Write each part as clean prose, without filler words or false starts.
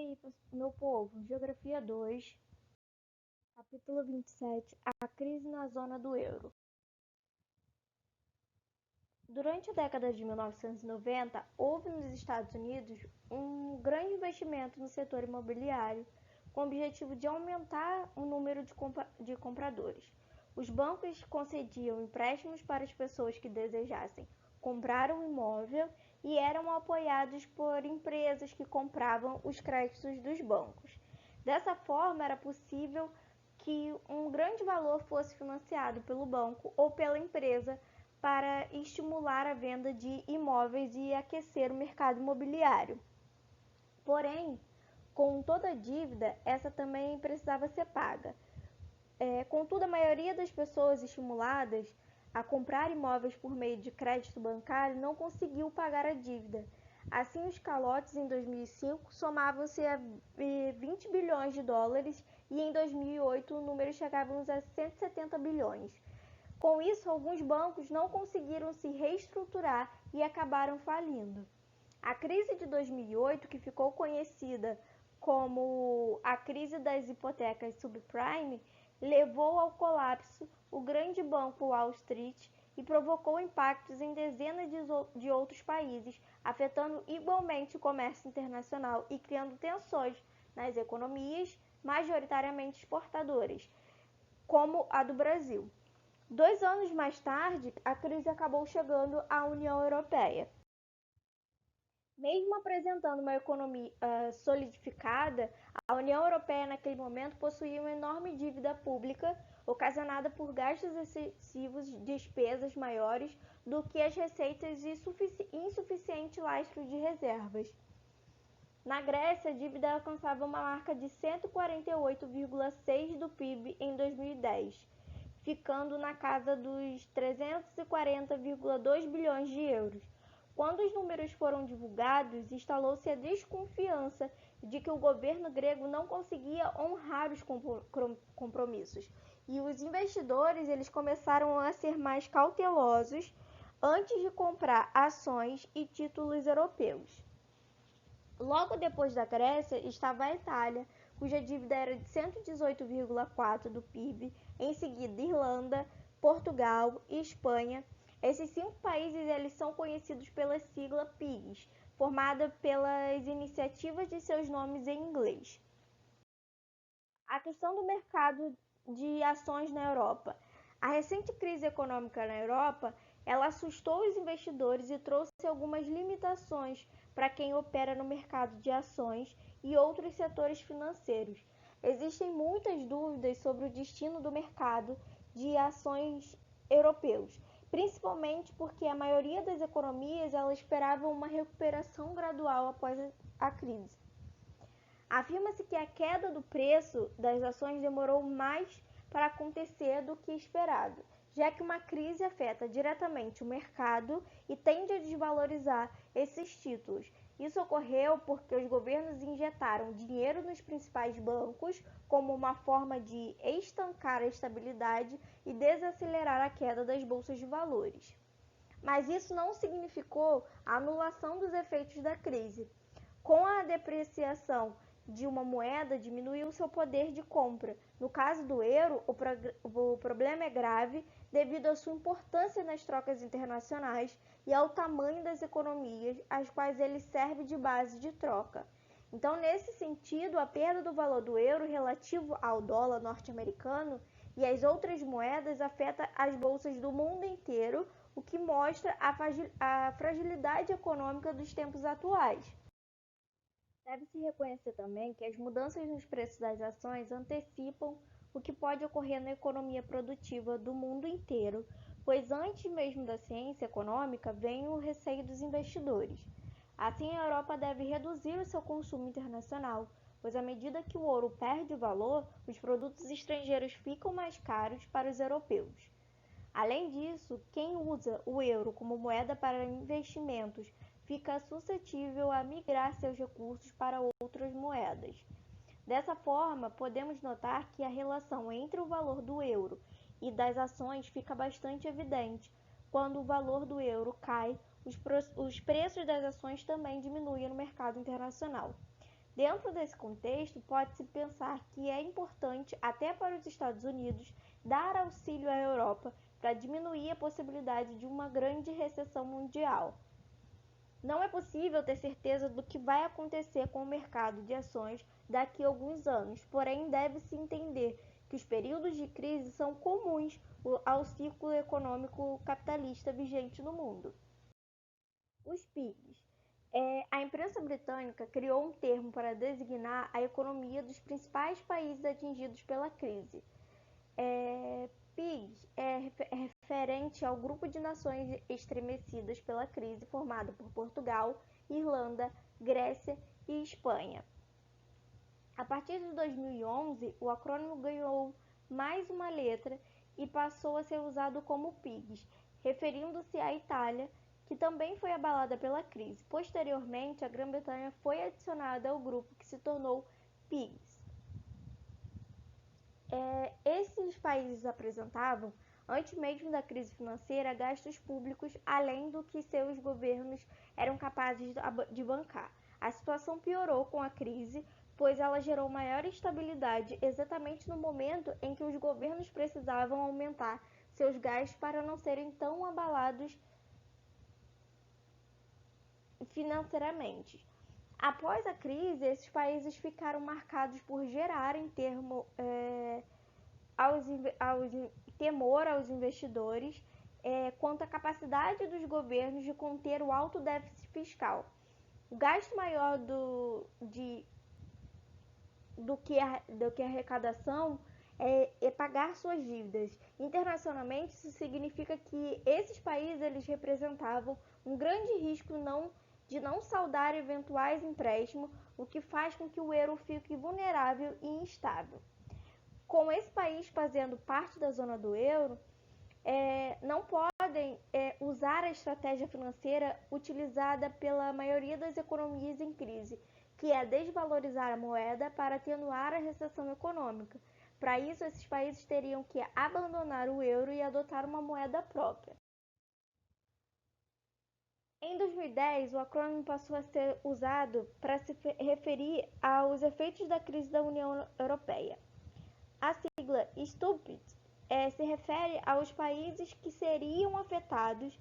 aí, meu povo, Geografia 2, capítulo 27, a crise na zona do euro. Durante a década de 1990, houve nos Estados Unidos um grande investimento no setor imobiliário, com o objetivo de aumentar o número de compradores. Os bancos concediam empréstimos para as pessoas que desejassem comprar um imóvel e eram apoiados por empresas que compravam os créditos dos bancos. Dessa forma, era possível que um grande valor fosse financiado pelo banco ou pela empresa para estimular a venda de imóveis e aquecer o mercado imobiliário. Porém, com toda a dívida, essa também precisava ser paga. Contudo, a maioria das pessoas estimuladas a comprar imóveis por meio de crédito bancário não conseguiu pagar a dívida. Assim, os calotes em 2005 somavam-se a 20 bilhões de dólares e em 2008 o número chegava a 170 bilhões. Com isso, alguns bancos não conseguiram se reestruturar e acabaram falindo. A crise de 2008, que ficou conhecida como a crise das hipotecas subprime, levou ao colapso o grande banco Wall Street e provocou impactos em dezenas de outros países, afetando igualmente o comércio internacional e criando tensões nas economias majoritariamente exportadoras, como a do Brasil. 2 anos mais tarde, a crise acabou chegando à União Europeia. Mesmo apresentando uma economia solidificada, a União Europeia naquele momento possuía uma enorme dívida pública ocasionada por gastos excessivos e despesas maiores do que as receitas e insuficiente lastro de reservas. Na Grécia, a dívida alcançava uma marca de 148,6% do PIB em 2010, ficando na casa dos 340,2 bilhões de euros. Quando os números foram divulgados, instalou-se a desconfiança de que o governo grego não conseguia honrar os compromissos, e os investidores eles começaram a ser mais cautelosos antes de comprar ações e títulos europeus. Logo depois da Grécia estava a Itália, cuja dívida era de 118,4% do PIB, em seguida Irlanda, Portugal e Espanha. Esses 5 países eles são conhecidos pela sigla PIGS, formada pelas iniciativas de seus nomes em inglês. A questão do mercado de ações na Europa. A recente crise econômica na Europa, ela assustou os investidores e trouxe algumas limitações para quem opera no mercado de ações e outros setores financeiros. Existem muitas dúvidas sobre o destino do mercado de ações europeus, principalmente porque a maioria das economias ela esperava uma recuperação gradual após a crise. Afirma-se que a queda do preço das ações demorou mais para acontecer do que esperado, já que uma crise afeta diretamente o mercado e tende a desvalorizar esses títulos. Isso ocorreu porque os governos injetaram dinheiro nos principais bancos como uma forma de estancar a estabilidade e desacelerar a queda das bolsas de valores. Mas isso não significou a anulação dos efeitos da crise. Com a depreciação de uma moeda, diminuiu seu poder de compra. No caso do euro, o problema é grave devido à sua importância nas trocas internacionais e ao tamanho das economias às quais ele serve de base de troca. Então, nesse sentido, a perda do valor do euro relativo ao dólar norte-americano e às outras moedas afeta as bolsas do mundo inteiro, o que mostra a fragilidade econômica dos tempos atuais. Deve-se reconhecer também que as mudanças nos preços das ações antecipam o que pode ocorrer na economia produtiva do mundo inteiro, pois antes mesmo da ciência econômica vem o receio dos investidores. Assim, a Europa deve reduzir o seu consumo internacional, pois à medida que o ouro perde valor, os produtos estrangeiros ficam mais caros para os europeus. Além disso, quem usa o euro como moeda para investimentos fica suscetível a migrar seus recursos para outras moedas. Dessa forma, podemos notar que a relação entre o valor do euro e das ações fica bastante evidente. Quando o valor do euro cai, os preços das ações também diminuem no mercado internacional. Dentro desse contexto, pode-se pensar que é importante, até para os Estados Unidos, dar auxílio à Europa para diminuir a possibilidade de uma grande recessão mundial. Não é possível ter certeza do que vai acontecer com o mercado de ações daqui a alguns anos, porém deve-se entender que os períodos de crise são comuns ao ciclo econômico capitalista vigente no mundo. Os PIGs. A imprensa britânica criou um termo para designar a economia dos principais países atingidos pela crise. PIGs é referente ao grupo de nações estremecidas pela crise formado por Portugal, Irlanda, Grécia e Espanha. A partir de 2011, o acrônimo ganhou mais uma letra e passou a ser usado como PIGs, referindo-se à Itália, que também foi abalada pela crise. Posteriormente, a Grã-Bretanha foi adicionada ao grupo, que se tornou PIGs. Esses países apresentavam, antes mesmo da crise financeira, gastos públicos além do que seus governos eram capazes de bancar. A situação piorou com a crise, pois ela gerou maior instabilidade exatamente no momento em que os governos precisavam aumentar seus gastos para não serem tão abalados financeiramente. Após a crise, esses países ficaram marcados por gerarem temor aos investidores quanto à capacidade dos governos de conter o alto déficit fiscal. O gasto maior do que a arrecadação é pagar suas dívidas. Internacionalmente, isso significa que esses países eles representavam um grande risco de não saldar eventuais empréstimos, o que faz com que o euro fique vulnerável e instável. Com esse país fazendo parte da zona do euro, não podem usar a estratégia financeira utilizada pela maioria das economias em crise, que é desvalorizar a moeda para atenuar a recessão econômica. Para isso, esses países teriam que abandonar o euro e adotar uma moeda própria. Em 2010, o acrônimo passou a ser usado para se referir aos efeitos da crise da União Europeia. A sigla STUPID se refere aos países que seriam afetados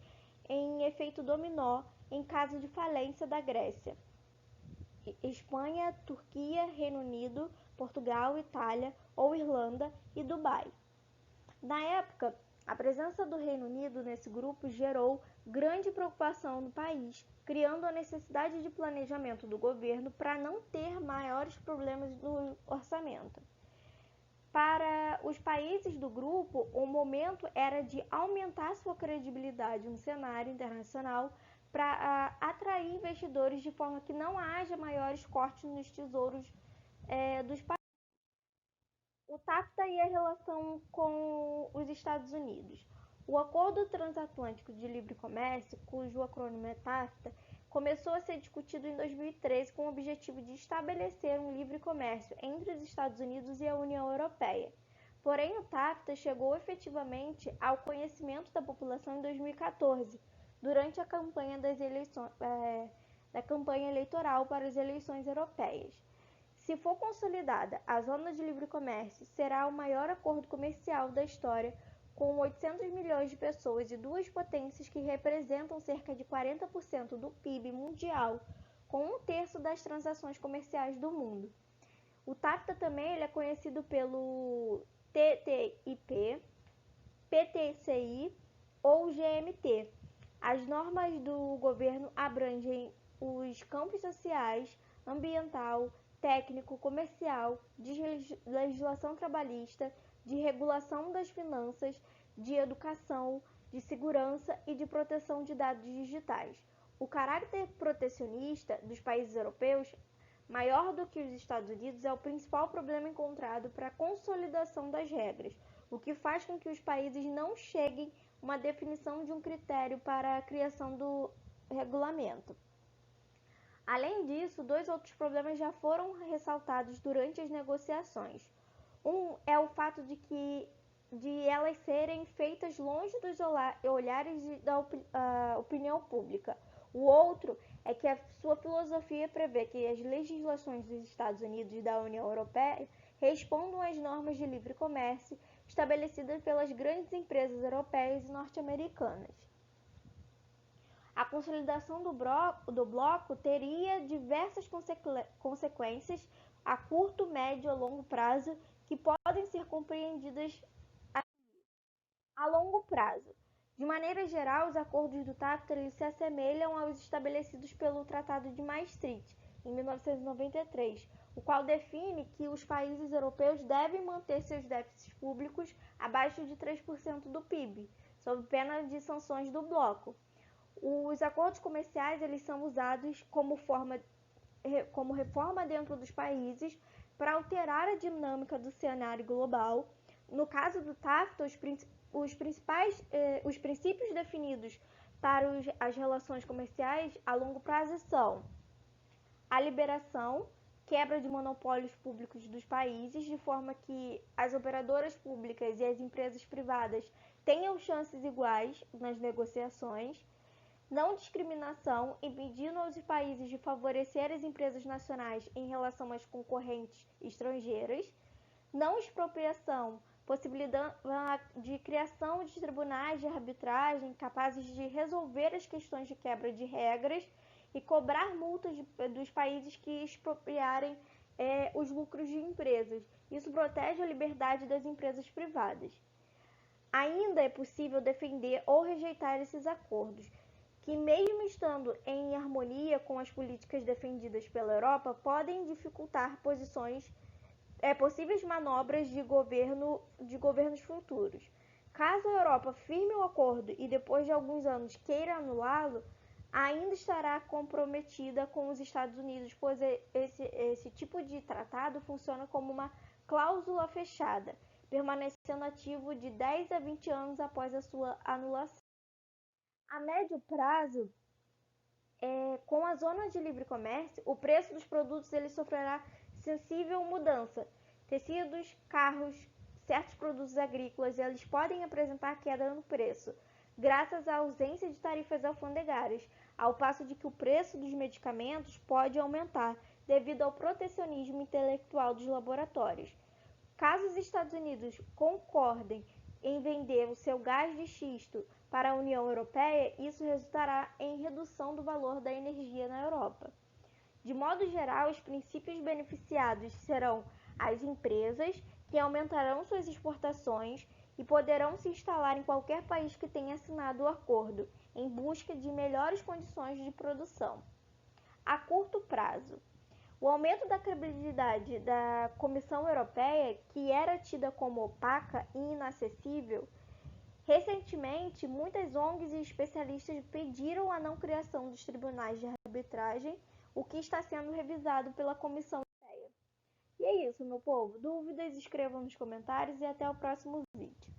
em efeito dominó em caso de falência da Grécia. Espanha, Turquia, Reino Unido, Portugal, Itália ou Irlanda e Dubai. Na época, a presença do Reino Unido nesse grupo gerou grande preocupação no país, criando a necessidade de planejamento do governo para não ter maiores problemas no orçamento. Para os países do grupo, o momento era de aumentar sua credibilidade no cenário internacional para atrair investidores de forma que não haja maiores cortes nos tesouros dos países. O TAFTA e a relação com os Estados Unidos. O Acordo Transatlântico de Livre Comércio, cujo acrônimo é TAFTA, começou a ser discutido em 2013 com o objetivo de estabelecer um livre comércio entre os Estados Unidos e a União Europeia. Porém, o TAFTA chegou efetivamente ao conhecimento da população em 2014, durante a campanha eleitoral para as eleições europeias. Se for consolidada, a Zona de Livre Comércio será o maior acordo comercial da história, com 800 milhões de pessoas e duas potências que representam cerca de 40% do PIB mundial, com 1/3 das transações comerciais do mundo. O TAFTA também é conhecido pelo TTIP, PTCI ou GMT. As normas do governo abrangem os campos sociais, ambiental, técnico, comercial, de legislação trabalhista, de regulação das finanças, de educação, de segurança e de proteção de dados digitais. O caráter protecionista dos países europeus, maior do que os Estados Unidos, é o principal problema encontrado para a consolidação das regras, o que faz com que os países não cheguem a uma definição de um critério para a criação do regulamento. Além disso, dois outros problemas já foram ressaltados durante as negociações. Um é o fato de elas serem feitas longe dos olhares da opinião pública. O outro é que a sua filosofia prevê que as legislações dos Estados Unidos e da União Europeia respondam às normas de livre comércio estabelecidas pelas grandes empresas europeias e norte-americanas. A consolidação do bloco teria diversas consequências a curto, médio e longo prazo que podem ser compreendidas a longo prazo. De maneira geral, os acordos do TAFTA se assemelham aos estabelecidos pelo Tratado de Maastricht, em 1993, o qual define que os países europeus devem manter seus déficits públicos abaixo de 3% do PIB, sob pena de sanções do bloco. Os acordos comerciais eles são usados como reforma dentro dos países para alterar a dinâmica do cenário global. No caso do TAFTA, os princípios definidos para as relações comerciais a longo prazo são a liberação, quebra de monopólios públicos dos países, de forma que as operadoras públicas e as empresas privadas tenham chances iguais nas negociações, não discriminação, impedindo aos países de favorecer as empresas nacionais em relação às concorrentes estrangeiras, não expropriação, possibilidade de criação de tribunais de arbitragem capazes de resolver as questões de quebra de regras e cobrar multas dos países que expropriarem os lucros de empresas. Isso protege a liberdade das empresas privadas. Ainda é possível defender ou rejeitar esses acordos, que mesmo estando em harmonia com as políticas defendidas pela Europa, podem dificultar possíveis manobras de governos futuros. Caso a Europa firme o acordo e depois de alguns anos queira anulá-lo, ainda estará comprometida com os Estados Unidos, pois esse tipo de tratado funciona como uma cláusula fechada, permanecendo ativo de 10 a 20 anos após a sua anulação. A médio prazo, com a zona de livre comércio, o preço dos produtos ele sofrerá sensível mudança. Tecidos, carros, certos produtos agrícolas, eles podem apresentar queda no preço, graças à ausência de tarifas alfandegárias, ao passo de que o preço dos medicamentos pode aumentar devido ao protecionismo intelectual dos laboratórios. Caso os Estados Unidos concordem em vender o seu gás de xisto para a União Europeia, isso resultará em redução do valor da energia na Europa. De modo geral, os princípios beneficiados serão as empresas, que aumentarão suas exportações e poderão se instalar em qualquer país que tenha assinado o acordo, em busca de melhores condições de produção. A curto prazo, o aumento da credibilidade da Comissão Europeia, que era tida como opaca e inacessível, recentemente muitas ONGs e especialistas pediram a não criação dos tribunais de arbitragem, o que está sendo revisado pela Comissão Europeia. E é isso, meu povo. Dúvidas, escrevam nos comentários e até o próximo vídeo.